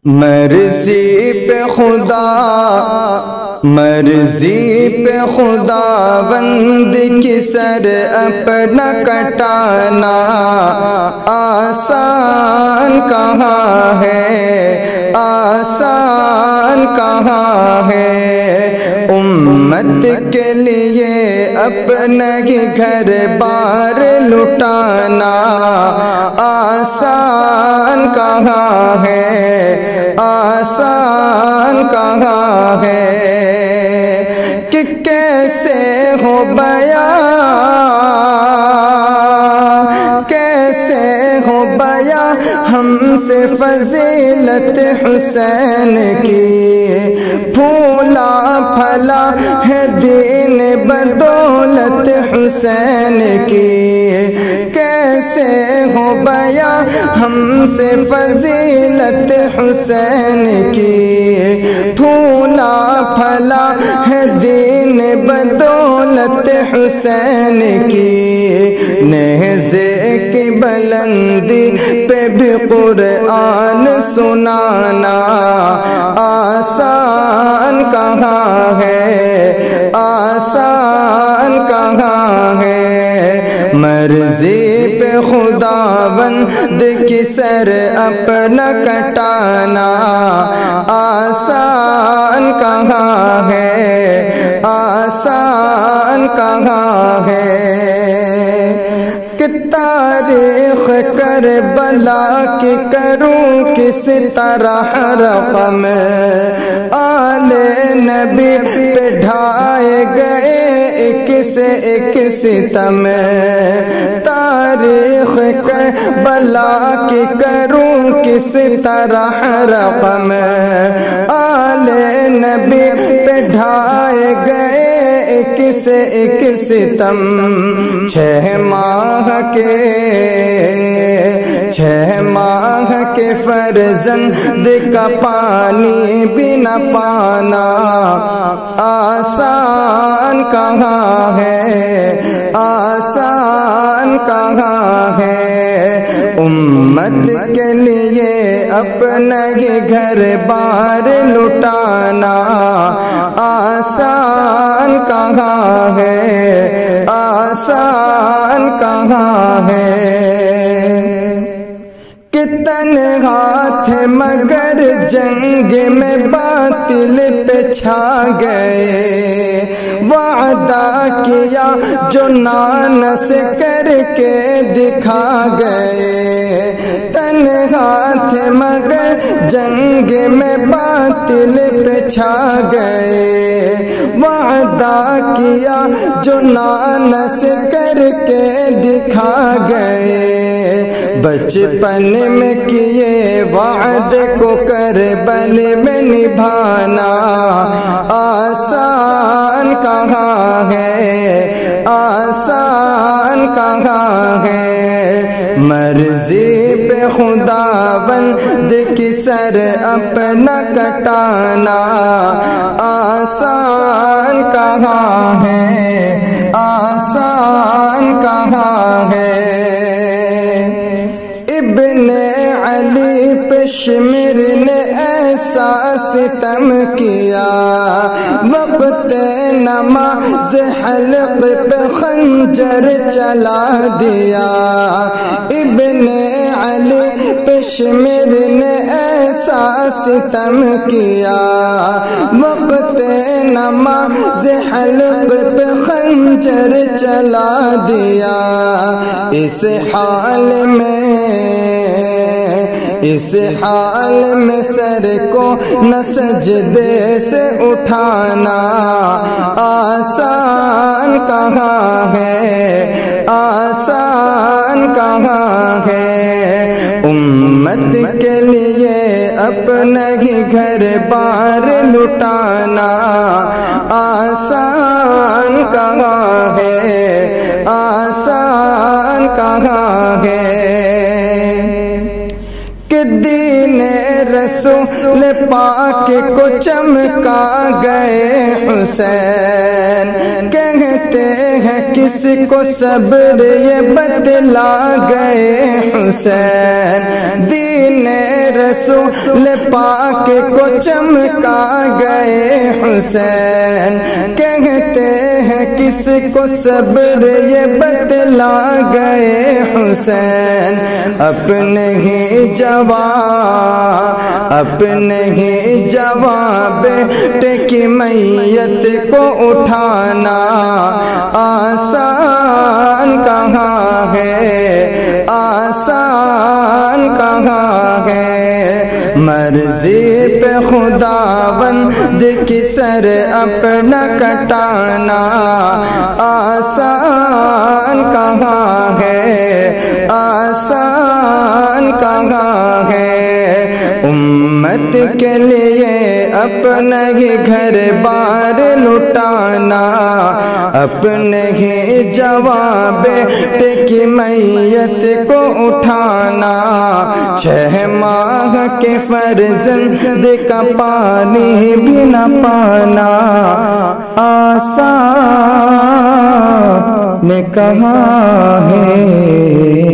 مرضی پہ خدا بند کی سر اپنا کٹانا آسان کہاں ہے، آسان کہاں ہے۔ امت کے لیے اپنا ہی گھر بار لٹانا آسان کہاں ہے، آسان کہاں ہے۔ کہ کیسے ہو بیان، کیسے ہو بیان ہم سے فضیلت حسین کی، پھولا پھلا ہے دین بدولت حسین کی۔ کیسے ہو بیان ہم سے فضیلت حسین کی، پھولا پھلا ہے دین بدولت حسین کی۔ نیزے کی بلندی پہ بھی قرآن سنانا آسان کہاں ہے، آسان کہاں ہے۔ مرضی پہ خداوند کی سر اپنا کٹانا آسان کہاں ہے، آسان کہاں ہے۔ کہ تاریخ کربلا کی کروں کس طرح رقم، آل نبی پہ ڈھائے گئے ایک سے ایک ستم۔ تاریخ کربلا کی کروں کس طرح رقم، آل نبی پہ ڈھائے گئے ایک سے ایک ستم۔ 6 ماہ کے فرزند کا پانی بھی نہ پانا آسان کہاں ہے، آسان کہاں ہے۔ امت کے لیے اپنا ہی گھر بار لٹانا آسان کہاں ہے، آسان کہاں ہے۔ کہ تنہا تھے مگر جنگ میں باطل پہ چھا گئے، وعدہ کیا جو نانس کر کے دکھا گئے۔ تنہا تھے مگر جنگ میں باطل پہ چھا گئے، وعدہ کیا جو نانس کر کے دکھا گئے۔ بچپن میں کیے وعدے کو کربل میں نبھانا آسان کہاں ہے، آسان کہاں ہے۔ مرضی پہ خداوند کی سر اپنا کٹانا آسان کہاں ہے، آسان کہاں ہے۔ ابن علی پہ شمر نے ایسا ستم کیا، وقت نماز حلق پہ خنجر چلا دیا۔ ابن علی پہ شمر نے ایسا ستم کیا، وقت نماز حلق پہ خنجر چلا دیا۔ اس حال میں سر کو نہ سجدے سے اٹھانا آسان کہاں ہے، آسان کہاں ہے۔ امت کے لیے اپنا ہی گھر بار لٹانا آسان کہاں ہے، آسان کہاں ہے۔ کہ دین رسول پاک کو چمکا گئے حسین، کہتے ہیں کس کو صبر یہ بتلا گئے حسین۔ دین رسول پاک کو چمکا گئے حسین، کہتے ہیں کس کو صبر یہ بتلا گئے حسین، اپنے ہی جوان بیٹے کی میت کو اٹھانا آسان کہاں ہے، آسان کہاں ہے، مرضی پہ خداوند کی سر اپنا کٹانا آسان کہاں ہے، آسان کہاں ہے، امت کے لیے اپنا ہی گھر بار لٹانا، اپنے ہی جوان بیٹے کی میت کو اٹھانا، 6 ماہ کے فرزند کا پانی بھی نہ پانا آسان کہاں ہے۔